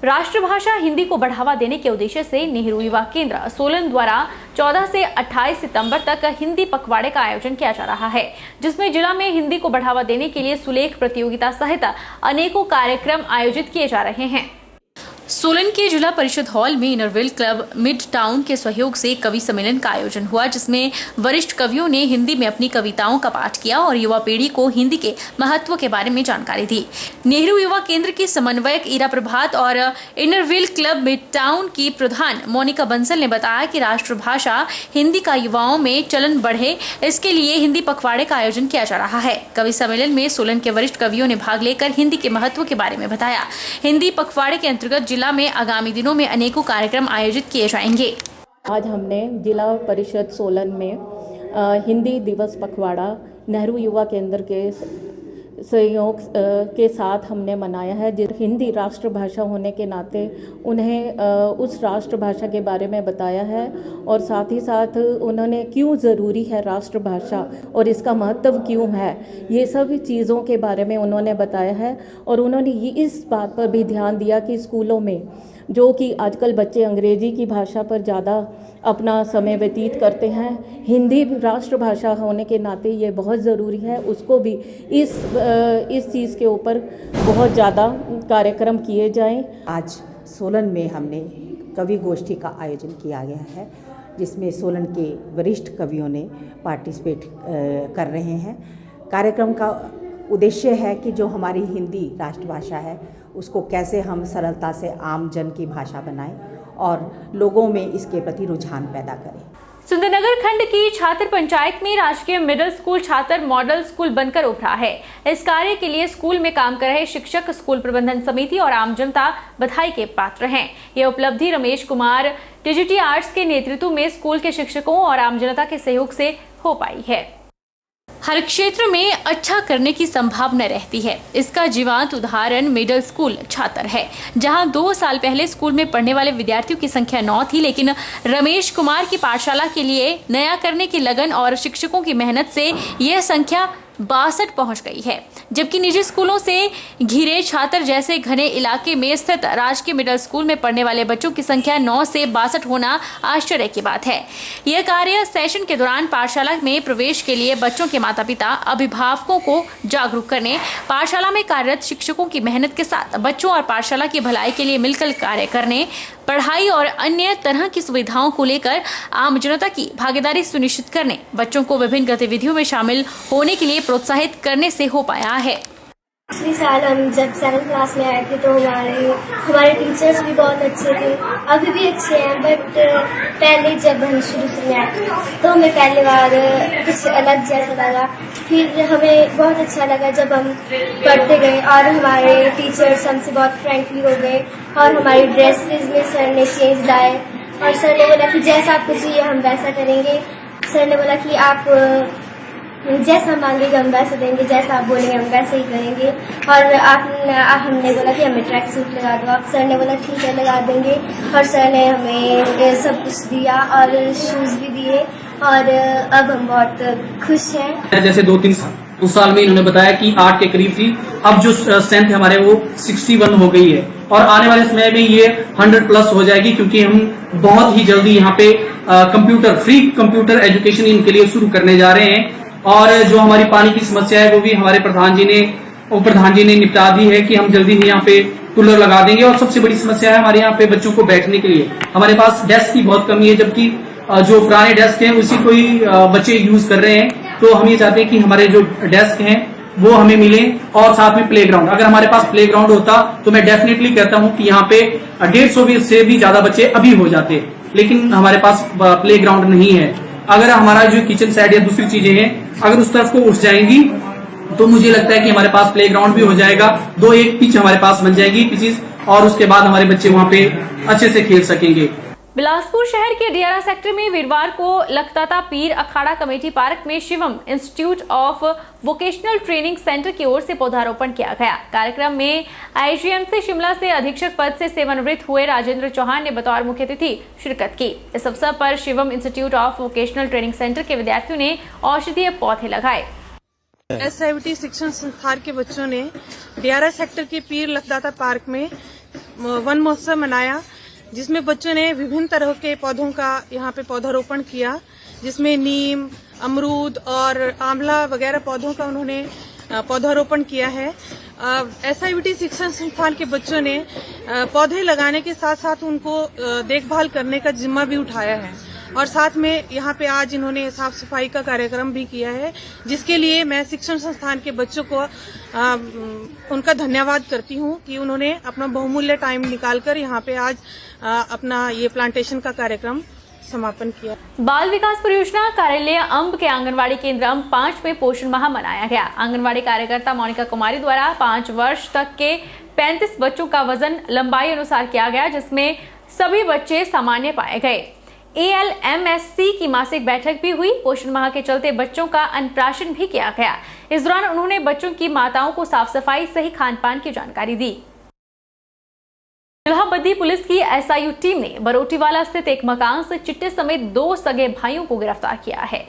राष्ट्रभाषा हिंदी को बढ़ावा देने के उद्देश्य से नेहरू युवा केंद्र सोलन द्वारा 14 से 28 सितंबर तक हिंदी पखवाड़े का आयोजन किया जा रहा है, जिसमें जिला में हिंदी को बढ़ावा देने के लिए सुलेख प्रतियोगिता सहित अनेकों कार्यक्रम आयोजित किए जा रहे हैं। सोलन के जिला परिषद हॉल में इनरव्हील क्लब मिड टाउन के सहयोग से कवि सम्मेलन का आयोजन हुआ, जिसमें वरिष्ठ कवियों ने हिंदी में अपनी कविताओं का पाठ किया और युवा पीढ़ी को हिंदी के महत्व के बारे में जानकारी दी। नेहरू युवा केंद्र की समन्वयक ईरा प्रभात और इनरव्हील क्लब मिड टाउन की प्रधान मोनिका बंसल ने बताया कि राष्ट्रभाषा हिंदी का युवाओं में चलन बढ़े, इसके लिए हिंदी पखवाड़े का आयोजन किया जा रहा है। कवि सम्मेलन में सोलन के वरिष्ठ कवियों ने भाग लेकर हिंदी के महत्व के बारे में बताया। हिंदी पखवाड़े के अंतर्गत जिला में आगामी दिनों में अनेकों कार्यक्रम आयोजित किए जाएंगे। आज हमने जिला परिषद सोलन में हिंदी दिवस पखवाड़ा नेहरू युवा केंद्र के सहयोग के साथ हमने मनाया है। हिंदी राष्ट्रभाषा होने के नाते उन्हें उस राष्ट्रभाषा के बारे में बताया है और साथ ही साथ उन्होंने क्यों ज़रूरी है राष्ट्रभाषा और इसका महत्व क्यों है, ये सब चीज़ों के बारे में उन्होंने बताया है। और उन्होंने ये इस बात पर भी ध्यान दिया कि स्कूलों में जो कि आजकल बच्चे अंग्रेज़ी की भाषा पर ज़्यादा अपना समय व्यतीत करते हैं, हिंदी राष्ट्रभाषा होने के नाते ये बहुत ज़रूरी है, उसको भी इस चीज़ के ऊपर बहुत ज़्यादा कार्यक्रम किए जाएं। आज सोलन में हमने कवि गोष्ठी का आयोजन किया गया है, जिसमें सोलन के वरिष्ठ कवियों ने पार्टिसिपेट कर रहे हैं। कार्यक्रम का उद्देश्य है कि जो हमारी हिंदी राष्ट्रभाषा है उसको कैसे हम सरलता से आम जन की भाषा बनाएं और लोगों में इसके प्रति रुझान पैदा करें। सुंदरनगर खंड की छात्र पंचायत में राजकीय मिडिल स्कूल छात्र मॉडल स्कूल बनकर उभरा है। इस कार्य के लिए स्कूल में काम कर रहे शिक्षक, स्कूल प्रबंधन समिति और आम जनता बधाई के पात्र हैं। ये उपलब्धि रमेश कुमार टीजीटी आर्ट्स के नेतृत्व में स्कूल के शिक्षकों और आम जनता के सहयोग से हो पाई है। हर क्षेत्र में अच्छा करने की संभावना रहती है। इसका जीवंत उदाहरण मिडिल स्कूल छात्र है, जहां 2 साल पहले स्कूल में पढ़ने वाले विद्यार्थियों की संख्या 9 थी, लेकिन रमेश कुमार की पाठशाला के लिए नया करने की लगन और शिक्षकों की मेहनत से यह संख्या 62 पहुंच गई है। जबकि निजी स्कूलों से घिरे छात्र जैसे घने इलाके में स्थित राजकीय मिडिल स्कूल में पढ़ने वाले बच्चों की संख्या 9 से 62 होना आश्चर्य की बात है। यह कार्य सेशन के दौरान पाठशाला में प्रवेश के लिए बच्चों के माता पिता, अभिभावकों को जागरूक करने, पाठशाला में कार्यरत शिक्षकों की मेहनत के साथ बच्चों और पाठशाला की भलाई के लिए मिलकर कार्य करने, पढ़ाई और अन्य तरह की सुविधाओं को लेकर आम जनता की भागीदारी सुनिश्चित करने, बच्चों को विभिन्न गतिविधियों में शामिल होने के लिए प्रोत्साहित करने से हो पाया है। पिछले साल हम जब 7th क्लास में आए थे तो हमारे टीचर्स भी बहुत अच्छे थे, अभी भी अच्छे हैं, बट पहले जब हम शुरू में आए थे तो हमें पहली बार कुछ अलग जैसा लगा। फिर हमें बहुत अच्छा लगा जब हम पढ़ते गए और हमारे टीचर्स हमसे बहुत फ्रेंडली हो गए और हमारी ड्रेसेस में सर ने चेंज लाए और सर ने बोला कि जैसा आपको चाहिए हम वैसा करेंगे। सर ने बोला कि आप जैसा मांगेगा हम वैसा देंगे, जैसा आप बोलेंगे हम वैसे ही करेंगे। और हमने बोला कि हमें ट्रैक सूट लगा दो आप। सर ने बोला ठीक है लगा देंगे और सर ने हमें सब कुछ दिया और शूज भी दिए और अब हम बहुत खुश हैं। जैसे 2-3 साल में इन्होंने बताया कि 8 के करीब थी, अब जो स्ट्रेंथ हमारे वो 61 हो गई है और आने वाले समय में ये 100+ हो जाएगी, क्योंकि हम बहुत ही जल्दी यहाँ पे फ्री कंप्यूटर एजुकेशन इनके लिए शुरू करने जा रहे हैं। और जो हमारी पानी की समस्या है वो भी हमारे प्रधान जी ने निपटा दी है कि हम जल्दी ही यहाँ पे कूलर लगा देंगे। और सबसे बड़ी समस्या है हमारे यहाँ पे बच्चों को बैठने के लिए, हमारे पास डेस्क की बहुत कमी है, जबकि जो पुराने डेस्क हैं उसी को ही बच्चे यूज कर रहे हैं। तो हम ये चाहते हैं कि हमारे जो डेस्क हैं वो हमें मिले और साथ में प्लेग्राउंड। अगर हमारे पास प्लेग्राउंड होता तो मैं डेफिनेटली कहता हूँ कि यहाँ पे 150 से भी ज्यादा बच्चे अभी हो जाते, लेकिन हमारे पास प्लेग्राउंड नहीं है। अगर हमारा जो किचन साइड या दूसरी चीजें हैं अगर उस तरफ को उठ जाएंगी तो मुझे लगता है कि हमारे पास प्लेग्राउंड भी हो जाएगा, 2-1 पिच हमारे पास बन जाएगी पिचेस, और उसके बाद हमारे बच्चे वहाँ पे अच्छे से खेल सकेंगे। बिलासपुर शहर के डियारा सेक्टर में वीरवार को लखताता पीर अखाड़ा कमेटी पार्क में Shivam institute of vocational training centre की ओर से पौधारोपण किया गया। कार्यक्रम में आईजीएमसी शिमला से अधीक्षक पद से सेवानिवृत्त हुए राजेंद्र चौहान ने बतौर मुख्य अतिथि शिरकत की। इस अवसर पर Shivam institute of vocational training centre के विद्यार्थियों ने औषधीय पौधे लगाए। SIVT शिक्षण संस्थान के बच्चों ने डियारा सेक्टर के पीर लखदाता पार्क में वन महोत्सव मनाया, जिसमें बच्चों ने विभिन्न तरह के पौधों का यहाँ पे पौधारोपण किया, जिसमें नीम, अमरूद और आंवला वगैरह पौधों का उन्होंने पौधारोपण किया है। SIVT शिक्षण संस्थान के बच्चों ने पौधे लगाने के साथ साथ उनको देखभाल करने का जिम्मा भी उठाया है और साथ में यहाँ पे आज इन्होंने साफ सफाई का कार्यक्रम भी किया है, जिसके लिए मैं शिक्षण संस्थान के बच्चों को उनका धन्यवाद करती हूँ कि उन्होंने अपना बहुमूल्य टाइम निकालकर यहाँ पे आज अपना ये प्लांटेशन का कार्यक्रम समापन किया। बाल विकास परियोजना कार्यालय अंब के आंगनवाड़ी केंद्र अंब 5 में पोषण माह मनाया गया। आंगनवाड़ी कार्यकर्ता मोनिका कुमारी द्वारा 5 वर्ष तक के 35 बच्चों का वजन लंबाई अनुसार किया गया, जिसमें सभी बच्चे सामान्य पाए गए। ALMSC की मासिक बैठक भी हुई। पोषण माह के चलते बच्चों का अन्नप्राशन भी किया गया। इस दौरान उन्होंने बच्चों की माताओं को साफ सफाई सही खान पान की जानकारी दी। इलाहाबादी पुलिस की SIU टीम ने बरोटीवाला स्थित एक मकान से चिट्टे समेत 2 सगे भाइयों को गिरफ्तार किया है।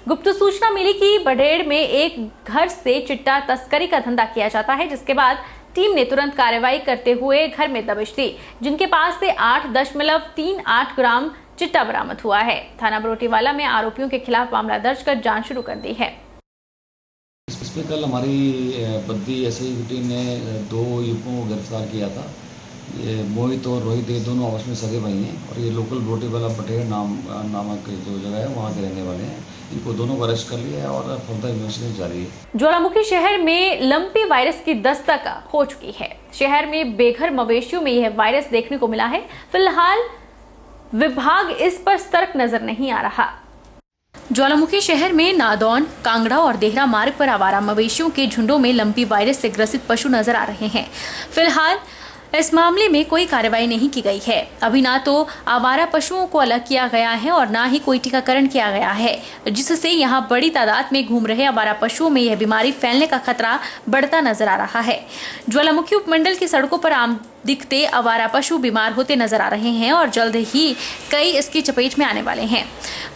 गुप्त सूचना मिली कि बडेड़ में एक घर से चिट्टा तस्करी का धंधा किया जाता है, जिसके बाद टीम ने तुरंत कार्रवाई करते हुए घर में दबिश दी, जिनके पास से 8.38 ग्राम चिट्टा बरामद हुआ है। थाना बरोटीवाला में आरोपियों के खिलाफ मामला दर्ज कर जांच शुरू कर दी है। इसमें कल हमारी बद्दी SIU टीम ने 2 युवकों को गिरफ्तार किया था। ये मोहित और रोहित, ये दोनों आपस में सगे भाई हैं और ये लोकल बरोटीवाला बटेर नामक जो जगह है वहाँ के रहने वाले हैं। इनको दोनों को अरेस्ट कर लिया है और फर्दर इन्वेस्टिगेशन जारी है। ज्वालामुखी शहर में लंपी वायरस की दस्तक हो चुकी है। शहर में बेघर मवेशियों में यह वायरस देखने को मिला है। फिलहाल विभाग इस पर सतर्क नजर नहीं आ रहा। ज्वालामुखी शहर में नादौन, कांगड़ा और देहरा मार्ग पर आवारा मवेशियों के झुंडों में लंपी वायरस से ग्रसित पशु नजर आ रहे हैं। फिलहाल इस मामले में कोई कार्रवाई नहीं की गई है। अभी ना तो आवारा पशुओं को अलग किया गया है और ना ही कोई टीकाकरण किया गया है, जिससे यहाँ बड़ी तादाद में घूम रहे आवारा पशुओं में यह बीमारी फैलने का खतरा बढ़ता नजर आ रहा है। ज्वालामुखी उपमंडल की सड़कों पर आम दिखते आवारा पशु बीमार होते नजर आ रहे हैं और जल्द ही कई इसकी चपेट में आने वाले हैं।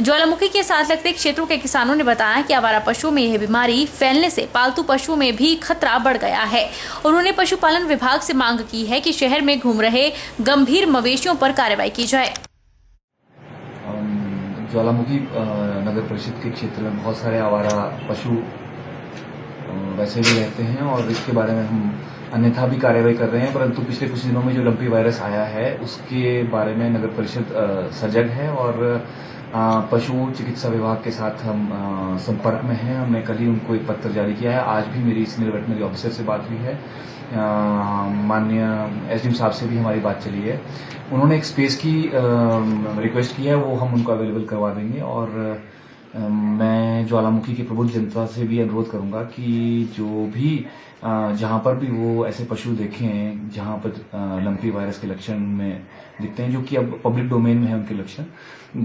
ज्वालामुखी के साथ लगते क्षेत्रों के किसानों ने बताया कि आवारा पशुओं में यह बीमारी फैलने से पालतू पशुओं में भी खतरा बढ़ गया है। उन्होंने पशुपालन विभाग से मांग की है कि शहर में घूम रहे गंभीर मवेशियों पर कार्रवाई की जाए। ज्वालामुखी नगर परिषद के क्षेत्र में बहुत सारे आवारा पशु वैसे भी रहते हैं और इसके बारे में हम अन्यथा भी कार्रवाई कर रहे हैं, परंतु पिछले कुछ दिनों में जो लंपी वायरस आया है उसके बारे में नगर परिषद सजग है और पशु चिकित्सा विभाग के साथ हम संपर्क में हैं। हमने कल ही उनको एक पत्र जारी किया है। आज भी मेरी सीनियर वेटनरी ऑफिसर से बात हुई है, माननीय SDM साहब से भी हमारी बात चली है। उन्होंने एक स्पेस की रिक्वेस्ट की है, वो हम उनको अवेलेबल करवा देंगे और मैं ज्वालामुखी की प्रबुद्ध जनता से भी अनुरोध करूंगा कि जो भी जहां पर भी वो ऐसे पशु देखें जहां पर लंपी वायरस के लक्षण में दिखते हैं, जो कि अब पब्लिक डोमेन में है उनके लक्षण,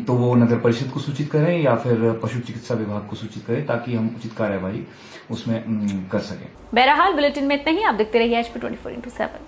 तो वो नगर परिषद को सूचित करें या फिर पशु चिकित्सा विभाग को सूचित करें ताकि हम उचित कार्यवाही उसमें कर सकें। बहरहाल बुलेटिन में इतना ही। आप देखते रहिए HP 24x7।